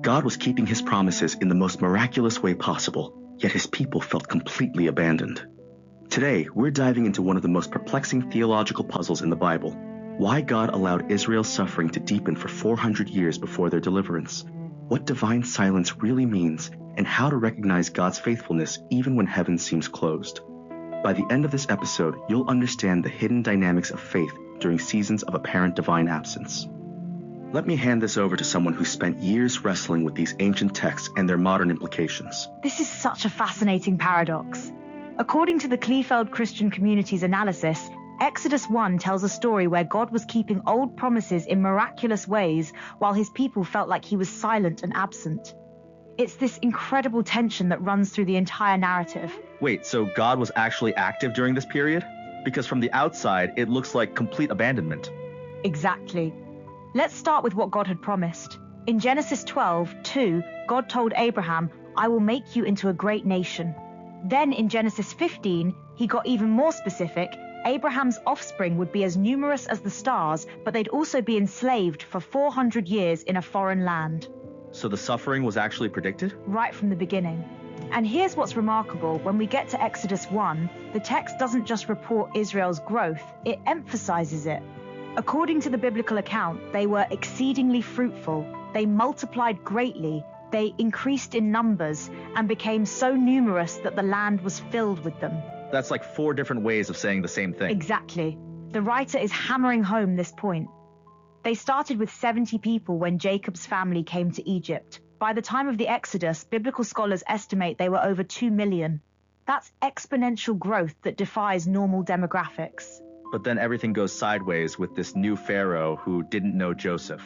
God was keeping his promises in the most miraculous way possible, yet his people felt completely abandoned. Today, we're diving into one of the most perplexing theological puzzles in the Bible: why God allowed Israel's suffering to deepen for 400 years before their deliverance, what divine silence really means, and how to recognize God's faithfulness even when heaven seems closed. By the end of this episode, you'll understand the hidden dynamics of faith during seasons of apparent divine absence. Let me hand this over to someone who spent years wrestling with these ancient texts and their modern implications. This is such a fascinating paradox. According to the Kleefeld Christian Community's analysis, Exodus 1 tells a story where God was keeping old promises in miraculous ways while his people felt like he was silent and absent. It's this incredible tension that runs through the entire narrative. Wait, so God was actually active during this period? Because from the outside, it looks like complete abandonment. Exactly. Let's start with what God had promised. In Genesis 12:2, God told Abraham, "I will make you into a great nation." Then in Genesis 15, he got even more specific. Abraham's offspring would be as numerous as the stars, but they'd also be enslaved for 400 years in a foreign land. So the suffering was actually predicted? Right from the beginning. And here's what's remarkable. When we get to Exodus 1, the text doesn't just report Israel's growth, it emphasizes it. According to the biblical account, they were exceedingly fruitful, they multiplied greatly, they increased in numbers, and became so numerous that the land was filled with them. That's like 4 different ways of saying the same thing. Exactly. The writer is hammering home this point. They started with 70 people when Jacob's family came to Egypt. By the time of the Exodus, biblical scholars estimate they were over 2 million. That's exponential growth that defies normal demographics. But then everything goes sideways with this new Pharaoh who didn't know Joseph.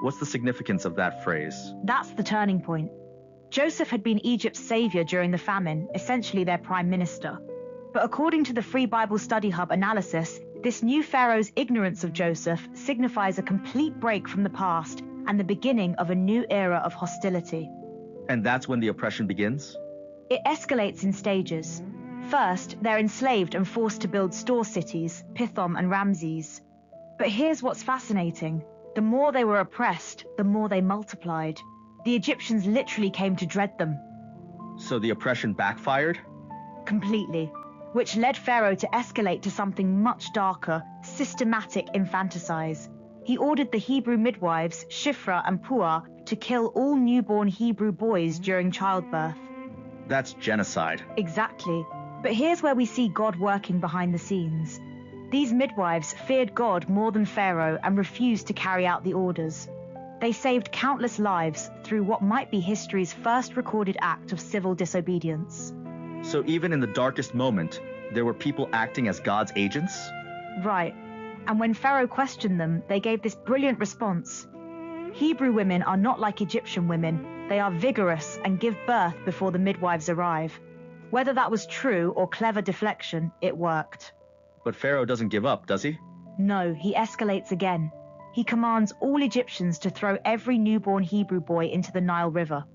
What's the significance of that phrase? That's the turning point. Joseph had been Egypt's savior during the famine, essentially their prime minister. But according to the Free Bible Study Hub analysis, this new Pharaoh's ignorance of Joseph signifies a complete break from the past and the beginning of a new era of hostility. And that's when the oppression begins? It escalates in stages. First, they're enslaved and forced to build store cities, Pithom and Ramses. But here's what's fascinating. The more they were oppressed, the more they multiplied. The Egyptians literally came to dread them. So the oppression backfired? Completely. Which led Pharaoh to escalate to something much darker, systematic infanticide. He ordered the Hebrew midwives, Shiphrah and Puah, to kill all newborn Hebrew boys during childbirth. That's genocide. Exactly. But here's where we see God working behind the scenes. These midwives feared God more than Pharaoh and refused to carry out the orders. They saved countless lives through what might be history's first recorded act of civil disobedience. So even in the darkest moment, there were people acting as God's agents? Right. And when Pharaoh questioned them, they gave this brilliant response. Hebrew women are not like Egyptian women. They are vigorous and give birth before the midwives arrive. Whether that was true or clever deflection, it worked. But Pharaoh doesn't give up, does he? No, he escalates again. He commands all Egyptians to throw every newborn Hebrew boy into the Nile River.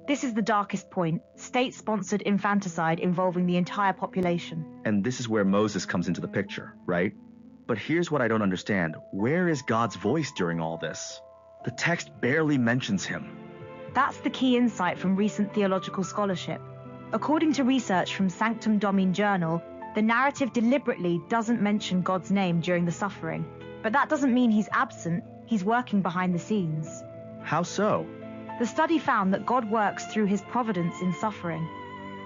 This is the darkest point, state-sponsored infanticide involving the entire population. And this is where Moses comes into the picture, right? But here's what I don't understand. Where is God's voice during all this? The text barely mentions him. That's the key insight from recent theological scholarship. According to research from Sanctum Domine Journal, the narrative deliberately doesn't mention God's name during the suffering. But that doesn't mean he's absent, he's working behind the scenes. How so? The study found that God works through his providence in suffering.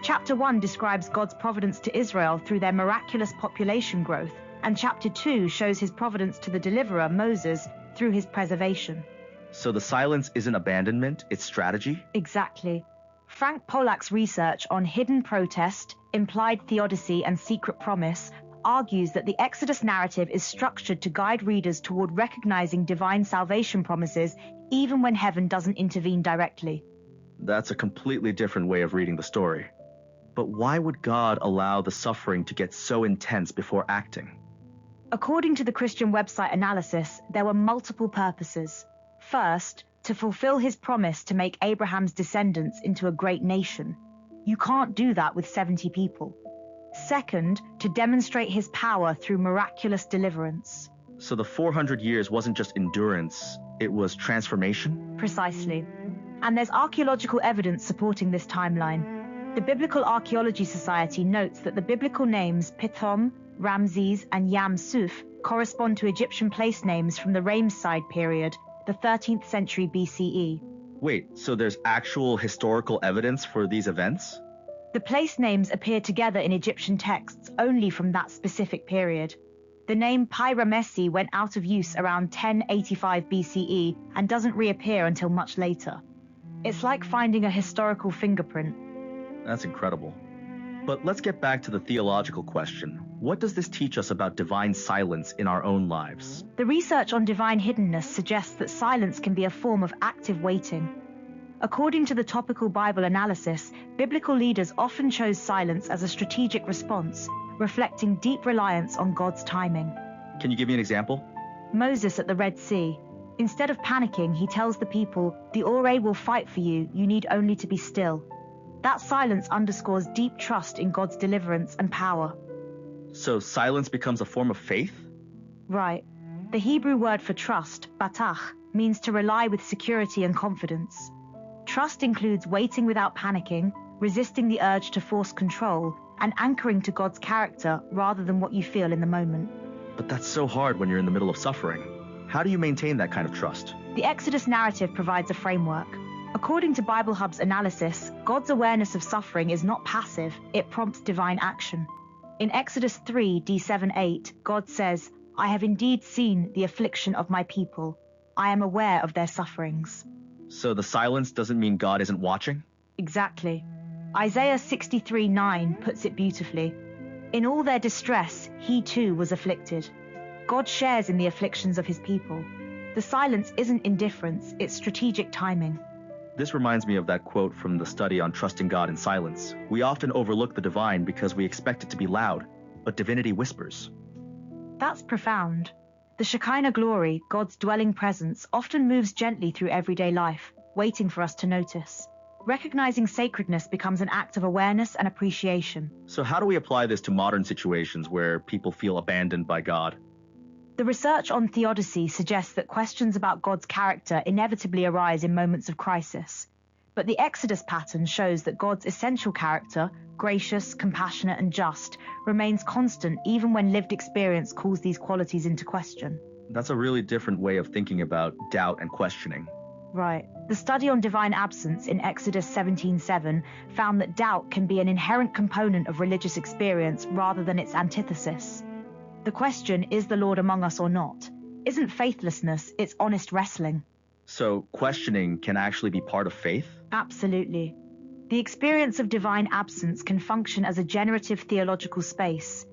Chapter 1 describes God's providence to Israel through their miraculous population growth, and Chapter 2 shows his providence to the deliverer, Moses, through his preservation. So the silence isn't abandonment, it's strategy? Exactly. Frank Pollack's research on hidden protest, implied theodicy, and secret promise argues that the Exodus narrative is structured to guide readers toward recognizing divine salvation promises even when heaven doesn't intervene directly. That's a completely different way of reading the story. But why would God allow the suffering to get so intense before acting? According to the Christian website analysis, there were multiple purposes. First, to fulfill his promise to make Abraham's descendants into a great nation. You can't do that with 70 people. Second, to demonstrate his power through miraculous deliverance. So the 400 years wasn't just endurance, it was transformation? Precisely. And there's archaeological evidence supporting this timeline. The Biblical Archaeology Society notes that the biblical names Pithom, Ramses, and Yam-Suf correspond to Egyptian place names from the Ramesside period, the 13th century BCE. Wait, so there's actual historical evidence for these events? The place names appear together in Egyptian texts only from that specific period. The name Pi-Ramesses went out of use around 1085 BCE and doesn't reappear until much later. It's like finding a historical fingerprint. That's incredible. But let's get back to the theological question. What does this teach us about divine silence in our own lives? The research on divine hiddenness suggests that silence can be a form of active waiting. According to the topical Bible analysis, biblical leaders often chose silence as a strategic response, reflecting deep reliance on God's timing. Can you give me an example? Moses at the Red Sea. Instead of panicking, he tells the people, "The Ore will fight for you, you need only to be still." That silence underscores deep trust in God's deliverance and power. So silence becomes a form of faith? Right. The Hebrew word for trust, batach, means to rely with security and confidence. Trust includes waiting without panicking, resisting the urge to force control, and anchoring to God's character rather than what you feel in the moment. But that's so hard when you're in the middle of suffering. How do you maintain that kind of trust? The Exodus narrative provides a framework. According to Bible Hub's analysis, God's awareness of suffering is not passive, it prompts divine action. In Exodus 3, D7-8, God says, "I have indeed seen the affliction of my people. I am aware of their sufferings." So the silence doesn't mean God isn't watching? Exactly. Isaiah 63:9 puts it beautifully. In all their distress, he too was afflicted. God shares in the afflictions of his people. The silence isn't indifference, it's strategic timing. This reminds me of that quote from the study on trusting God in silence. We often overlook the divine because we expect it to be loud, but divinity whispers. That's profound. The Shekinah glory, God's dwelling presence, often moves gently through everyday life, waiting for us to notice. Recognizing sacredness becomes an act of awareness and appreciation. So how do we apply this to modern situations where people feel abandoned by God? The research on theodicy suggests that questions about God's character inevitably arise in moments of crisis. But the Exodus pattern shows that God's essential character, gracious, compassionate, and just, remains constant even when lived experience calls these qualities into question. That's a really different way of thinking about doubt and questioning. Right. The study on divine absence in Exodus 17:7 found that doubt can be an inherent component of religious experience rather than its antithesis. The question, is the Lord among us or not, isn't faithlessness, it's honest wrestling. So questioning can actually be part of faith? Absolutely. The experience of divine absence can function as a generative theological space.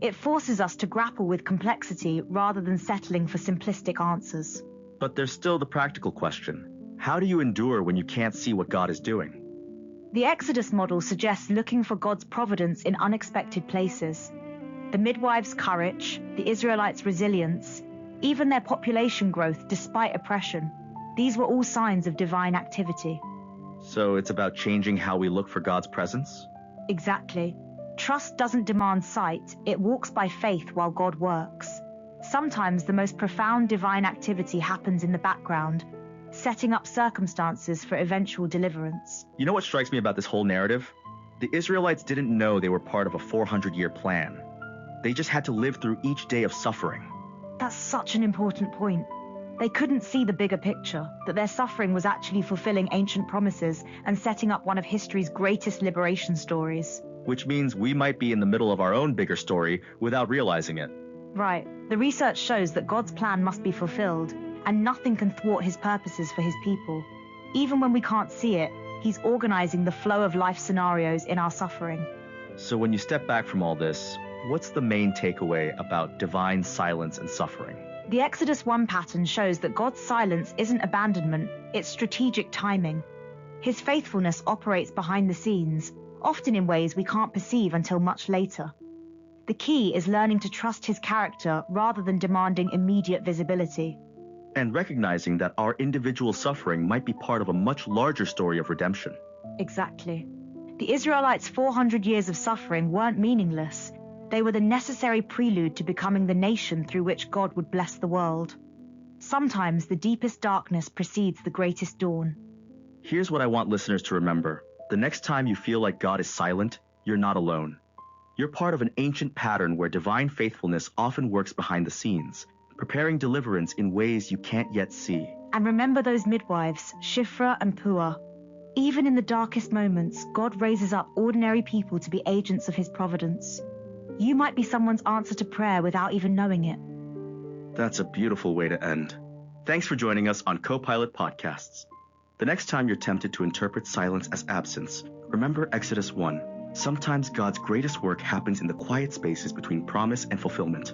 It forces us to grapple with complexity rather than settling for simplistic answers. But there's still the practical question. How do you endure when you can't see what God is doing? The Exodus model suggests looking for God's providence in unexpected places. The midwives' courage, the Israelites' resilience, even their population growth despite oppression, these were all signs of divine activity. So it's about changing how we look for God's presence? Exactly. Trust doesn't demand sight, it walks by faith while God works. Sometimes the most profound divine activity happens in the background, setting up circumstances for eventual deliverance. You know what strikes me about this whole narrative? The Israelites didn't know they were part of a 400-year plan. They just had to live through each day of suffering. That's such an important point. They couldn't see the bigger picture, that their suffering was actually fulfilling ancient promises and setting up one of history's greatest liberation stories. Which means we might be in the middle of our own bigger story without realizing it. Right. The research shows that God's plan must be fulfilled, and nothing can thwart his purposes for his people. Even when we can't see it, he's organizing the flow of life scenarios in our suffering. So when you step back from all this, what's the main takeaway about divine silence and suffering? The Exodus 1 pattern shows that God's silence isn't abandonment, it's strategic timing. His faithfulness operates behind the scenes, often in ways we can't perceive until much later. The key is learning to trust his character rather than demanding immediate visibility. And recognizing that our individual suffering might be part of a much larger story of redemption. Exactly. The Israelites' 400 years of suffering weren't meaningless. They were the necessary prelude to becoming the nation through which God would bless the world. Sometimes the deepest darkness precedes the greatest dawn. Here's what I want listeners to remember. The next time you feel like God is silent, you're not alone. You're part of an ancient pattern where divine faithfulness often works behind the scenes, preparing deliverance in ways you can't yet see. And remember those midwives, Shiphrah and Puah. Even in the darkest moments, God raises up ordinary people to be agents of his providence. You might be someone's answer to prayer without even knowing it. That's a beautiful way to end. Thanks for joining us on Copilot Podcasts. The next time you're tempted to interpret silence as absence, remember Exodus 1. Sometimes God's greatest work happens in the quiet spaces between promise and fulfillment.